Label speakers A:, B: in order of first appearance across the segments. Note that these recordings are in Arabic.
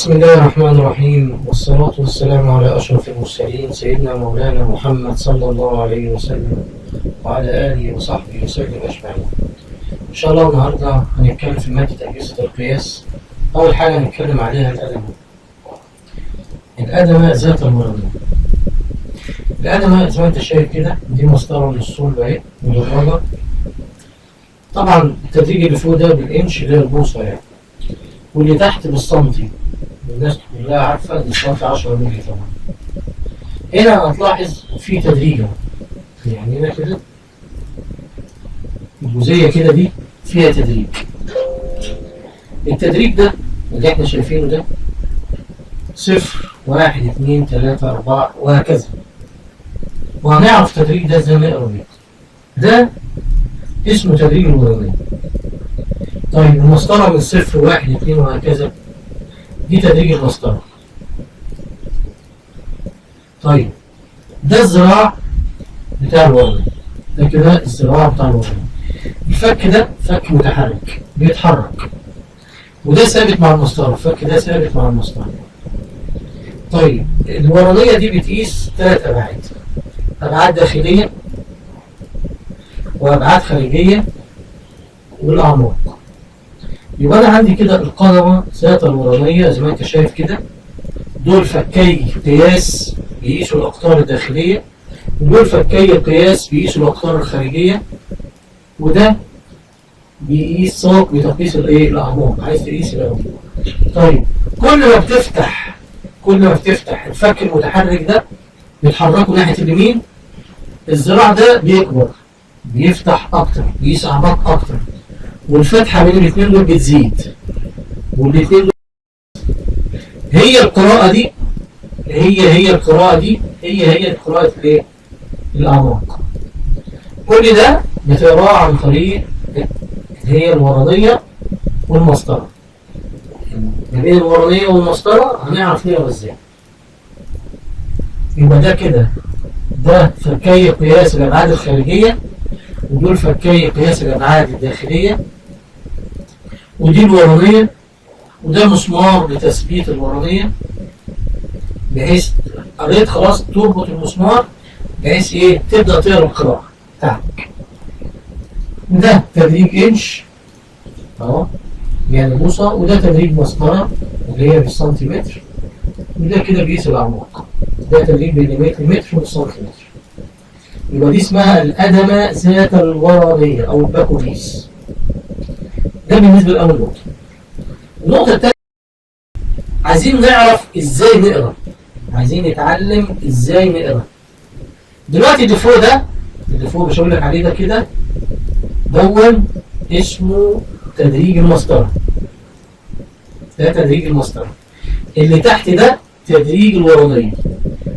A: بسم الله الرحمن الرحيم، والصلاة والسلام على أشرف المرسلين سيدنا مولانا محمد صلى الله عليه وسلم وعلى آله وصحبه وسلم أجمعين. إن شاء الله النهاردة هنتكلم في مادة أجهزة القياس. أول حاجة هنتكلم عليها الأدمة ذات المرونة. الأدمة زي ما أنت شايف كده دي مسطرة من الصلب أهي مدرجة. طبعا التدريج اللي فوق ده بالإنش اللي هي البوصة يعني، واللي تحت بالسنتي. الناس كلها عارفة إن السنتي 10 مللي طبعا. هنا هتلاحظ في تدريجة، يعني هنا كده الجزئية كده دي فيها تدريج. التدريج ده اللي احنا شايفينه ده 0 1 2 3 4 وهكذا. وهنعرف التدريج ده ازاي نقرا بيه. ده اسمه تدريج المرونية. طيب المسطرة من 0 1 2 وهكذا دي تدريج المسطرة. طيب ده الذراع بتاع الورقة، ده كده الذراع بتاع الورقة. الفك ده فك متحرك بيتحرك، وده ثابت مع المسطرة. الفك ده ثابت مع المسطرة. طيب الورقية دي بتقيس 3 أبعاد: أبعاد داخلية وأبعاد خارجية والأعماق. يبقى أنا عندي كده القدمة ذات الورانية زي ما أنت شايف كده، دول فكي قياس بيقيسوا الأقطار الداخلية، ودول فكي قياس بيقيسوا الأقطار الخارجية، وده بيقيس ساق بتقييس الأعماق، عايز تقيس الأعماق. طيب كل ما بتفتح الفك المتحرك ده بيتحركوا ناحية اليمين، الذراع ده بيكبر بيفتح أكتر بيقيس أعماق أكتر، والفتحة بين الاثنين دول بتزيد، والاثنين دول هي القراءة دي هي قراءة الايه؟ الأعماق. كل ده بتقراه عن طريق هي الورانية والمسطرة. ما بين الورانية والمسطرة هنعرف نقرا ازاي. يبقى ده كده ده فكي قياس الأبعاد الخارجية، ودول فكي قياس الأبعاد الداخلية، ودي الورانية، وده مسمار لتثبيت الورانية، بحيث قريت خلاص تربط المسمار بحيث ايه تبدأ تقرا القراءة بتاعتك. وده تدريج انش اهو يعني بوصة، وده تدريج مسطرة اللي هي بالسنتيمتر، وده كده بيقيس الأعماق، ده تدريج بالمتر متر والسنتيمتر. يبقى دي اسمها الأدمة ذات الورانية أو الباكوريس. ده بالنسبة لأول نقطة. النقطة الثانية عايزين نعرف ازاي نقرا، عايزين نتعلم ازاي نقرا. دلوقتي اللي فوق ده، اللي فوق مش هقول لك عليه ده كده، دون اسمه تدريج المسطرة. ده تدريج المسطرة. اللي تحت ده تدريج الورانية،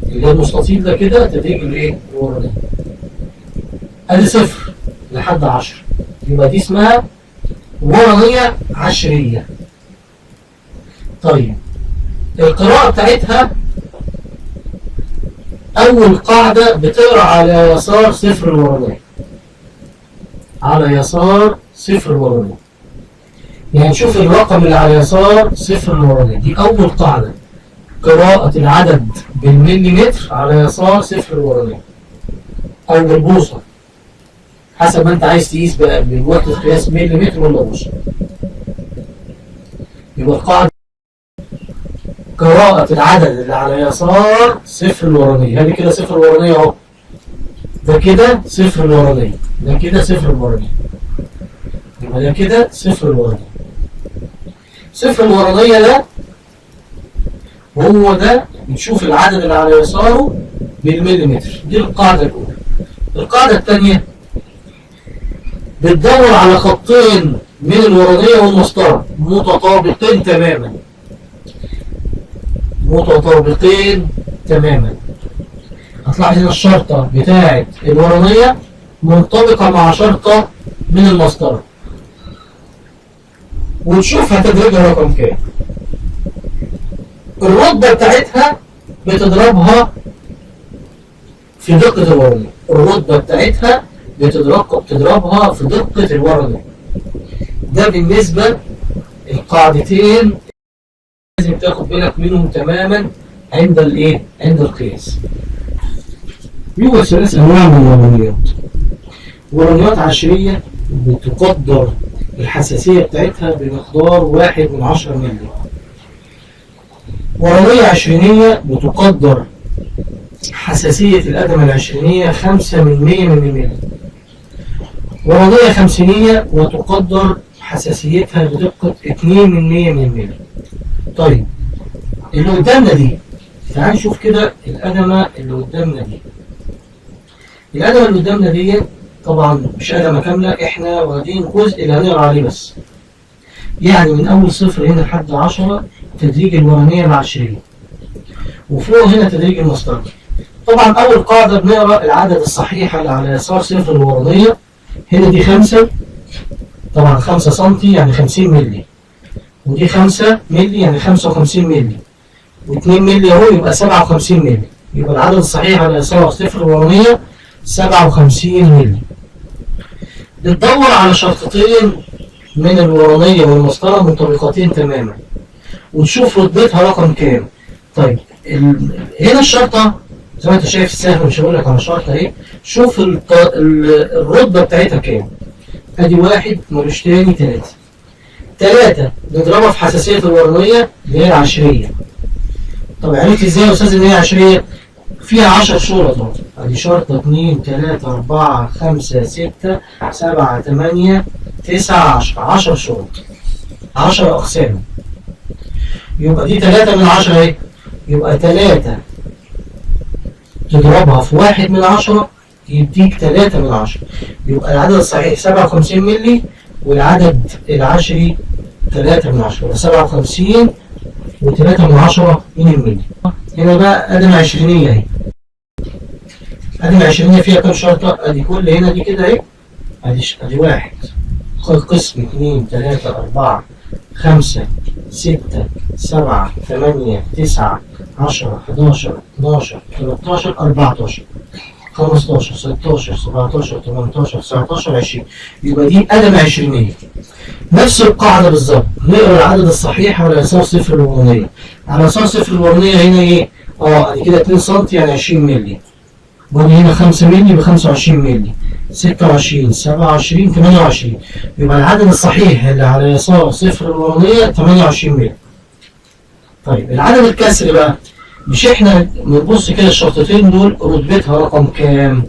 A: اللي هو المستطيل ده كده تدريج الايه؟ الورانية. ادي 0 لحد 10، يبقى دي اسمها ورانية عشرية. طيب القراءة بتاعتها أول قاعدة بتقرأ على يسار 0 الورانية، على يسار 0 الورانية. يعني شوف الرقم اللي على يسار 0 الورانية، دي أول قاعدة، قراءة العدد بالمليمتر على يسار 0 الورانية أو بالبوصة، حسب ما أنت عايز تقيس بقى بالوحدة قياس مليمتر ولا بوصة. يبقى القاعدة قراءة العدد اللي على يسار 0 الورانية. هذه كده 0 الورانية اهو، ده كده 0 الورانية، ده كده 0 الورانية، يبقى ده كده 0 الورانية. 0 الورانية ده وهو ده نشوف العدد اللي على يساره بالمليمتر. دي القاعدة الأولى. القاعدة الثانية بتدور على خطين من الورانية والمسطرة متطابقين تماما، متطابقين تماما. هتلاحظ ان الشرطة بتاعة الورانية منطبقة مع شرطة من المسطرة، وتشوف هتدرجها رقم كام. الرتبة بتاعتها بتضربها في دقة الورانية، الرتبة بتاعتها بتضربها في دقة الورانية. ده بالنسبة القاعدتين لازم تاخد بالك منهم تماما عند الايه؟ عند القياس. يوجد 3 انواع من الورانيات. ورانيات عشريه بتقدر الحساسيه بتاعتها بمقدار 1/10 مللي. ورانيه عشرينيه بتقدر حساسيه الادمه العشرينيه 5 من 100 مللي. ورانيه خمسينيه وتقدر حساسيتها بدقه 2 من 100 مللي. طيب اللي قدامنا دي، تعال نشوف كده الأدمة اللي قدامنا دي. الأدمة اللي قدامنا دي طبعا مش أدمة كاملة، احنا واخدين جزء اللي هنقرا عليه بس. يعني من أول 0 هنا لحد 10 تدريج الورانية العشرية، وفوق هنا تدريج المسطرة. طبعا أول قاعدة بنقرا العدد الصحيح اللي على يسار صفر الورانية. هنا دي 5، طبعا 5 سنتي يعني 50 مللي، ودي 5 مللي يعني 55 مللي، و2 مللي اهو يبقى 57 مللي. يبقى العدد الصحيح على يسار صفر الورانية 57 مللي. بتدور على شرطتين من الورانية والمسطرة منطبقتين تماما، وتشوف رتبتها رقم كام. طيب هنا الشرطة زي ما انت شايف السهم، مش هقول لك على شرطة اهي. شوف الرتبة بتاعتها كام. ادي 1 ملوش تاني 3. 3 نضربها في حساسية الورانية اللي هي العشرية. طب عرفت ازاي يا استاذ ان هي عشرية؟ فيها 10 شرط اهو. ادي شرطة 2 3 4 5 6 7 8 9 10. 10 شرط، 10 اقسام. يبقى دي 3 من 10 اهي. يبقى 3 تضربها في 1/10 يديك 3 من 10. يبقى العدد الصحيح 57 مللي، والعدد العشري 3 من 10. يبقى 57 و3 من 10 من الملي. هنا بقى أدمة عشرينية اهي. أدمة عشرينية فيها كام شرطة؟ أدي كل هنا دي كده اهي. أدي 1 قسم 2 3 4 5 6 7 8 9 10 11 12 13 14 15 16 17 18 19 20. يبقى دي أدمة عشرينية. نفس القاعدة بالظبط، نقرا العدد الصحيح على يسار صفر الورانية. على يسار صفر الورانية هنا ايه؟ ادي كده 2 سم يعني 20 مللي. وادي هنا 5 مللي ب 25 مللي، 26 27 28. يبقى العدد الصحيح اللي على يسار صفر الورانية 28 مللي. طيب العدد الكسري بقى، مش احنا بنبص كده الشرطتين دول رتبتها رقم كام؟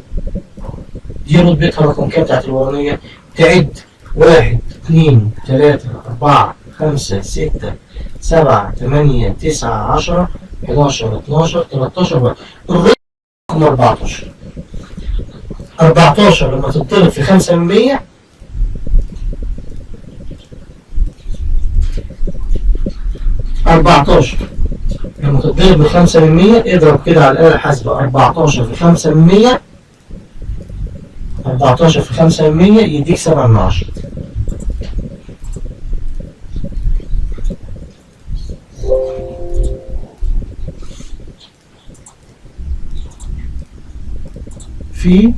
A: دي رتبتها رقم كام بتاعت الورانية؟ تعد 1 2 3 4 5 6 7 8 9 10 11 12 13 بقى. الرقم 14. 14 لما تضرب في 5 من 100 14 لما تضرب ب 5 من 100 اضرب كده على الآلة الحاسبة. 14 في 5 من 100 14 في 5 من 100 يديك 7 من 10. في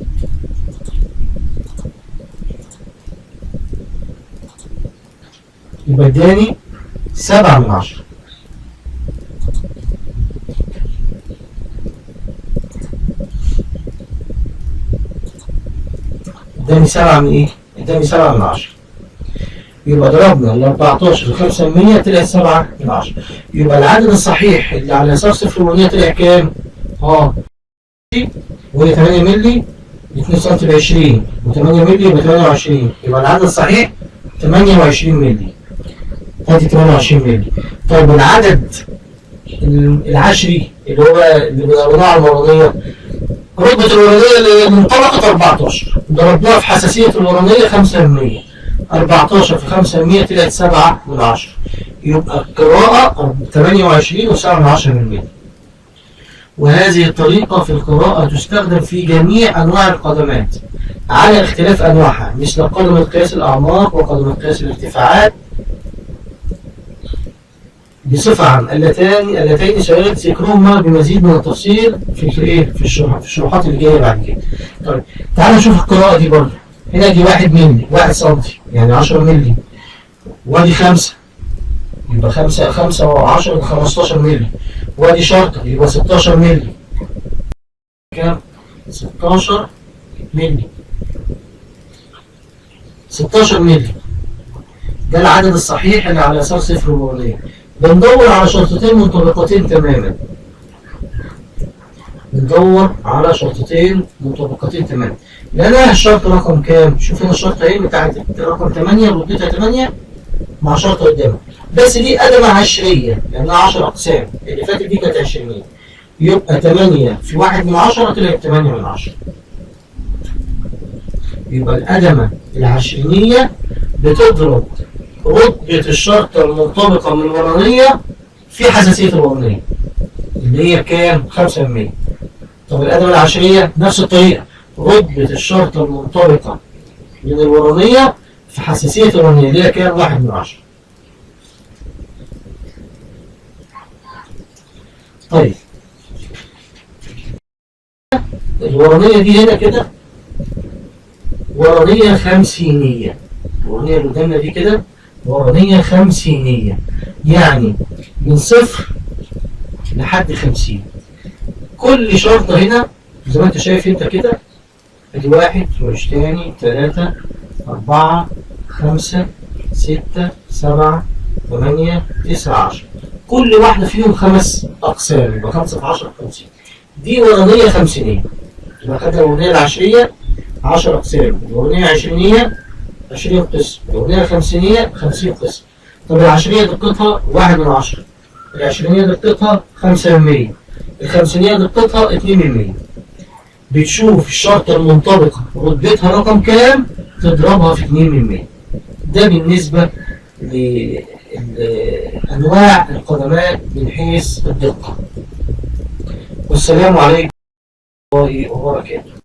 A: يبقى اداني 7 من 10. اداني 7 من ايه؟ اداني 7 من 10. يبقى ضربنا ال 14 في 5 من 100 طلع 7 من 10. يبقى العدد الصحيح اللي على يسار صفر الورانية طلع كام؟ وهي 8 مللي، 2 سم ب 20 و8 مللي يبقى 28. يبقى العدد الصحيح 28 مللي. ادي 28 مللي. طيب العدد العشري اللي هو اللي بنقراه على الورانية، رتبة الورانية اللي من طبقة 14 ضربناها في حساسية الورانية 5%. 14 في 5% طلعت 7 من 10. يبقى القراءة 28 و7 من 10 من 100. وهذه الطريقة في القراءة تستخدم في جميع أنواع القدمات على اختلاف أنواعها، مثل قدمة قياس الأعماق وقدمة قياس الارتفاعات. بصفة عامة اللتين سيأتي ذكرهما بمزيد من التفصيل في الشروحات اللي جاية بعد كده. طيب تعالى نشوف القراءة دي برضه. هنا دي 1 مللي، 1 سم يعني 10 مللي، وادي 5 يبقى 5 و10 يبقى 15 مللي. وادي شرطة يبقى 16 مللي. كام؟ 16 مللي. 16 مللي ده العدد الصحيح اللي على يسار صفر الورانية. بندور على شرطتين مطابقتين تماما. بندور على شرطتين مطابقتين تماما. لأنها الشرط رقم كام؟ شوف هنا الشرطة ايه بتاعت رقم 8 رديتها 8 مع شرطة قدامها. بس دي أدمة عشرية لأنها 10 أقسام. اللي فاتت دي كانت 20. يبقى 8 في 1 من 10 طلعت 8 من 10. يبقى الأدمة العشرينية بتضرب رتبة الشرطة المنطبقة من الورانية في حساسية الورانية اللي هي كام؟ 5%. طب الأدمة العشرية نفس الطريقة، رتبة الشرطة المنطبقة من الورانية في حساسية الورانية اللي هي كام؟ 1 من 10. طيب الورانية دي هنا كده ورانية خمسينية. الورانية اللي قدامنا دي كده ورانية خمسينية، يعني من 0 لحد 50. كل شرطة هنا زي ما انت شايف انت كده ادي 1 وش تاني 3 4 5 6 7 8 9 10. كل واحدة فيهم 5 أقسام يبقى 5 في 10 50. دي ورانية خمسينية. يبقى خدنا الورانية العشرية 10 أقسام، الورانية العشرينية 20 قسم، الورانية الخمسينية 50 قسم. طب العشرية دقتها 1 من 10، العشرينية دقتها 5%، الخمسينية دقتها 2%. بتشوف الشرطة المنطبقة رتبتها رقم كام تضربها في 2%. ده بالنسبة لأنواع القدمات من حيث الدقة. والسلام عليكم ورحمة الله وبركاته.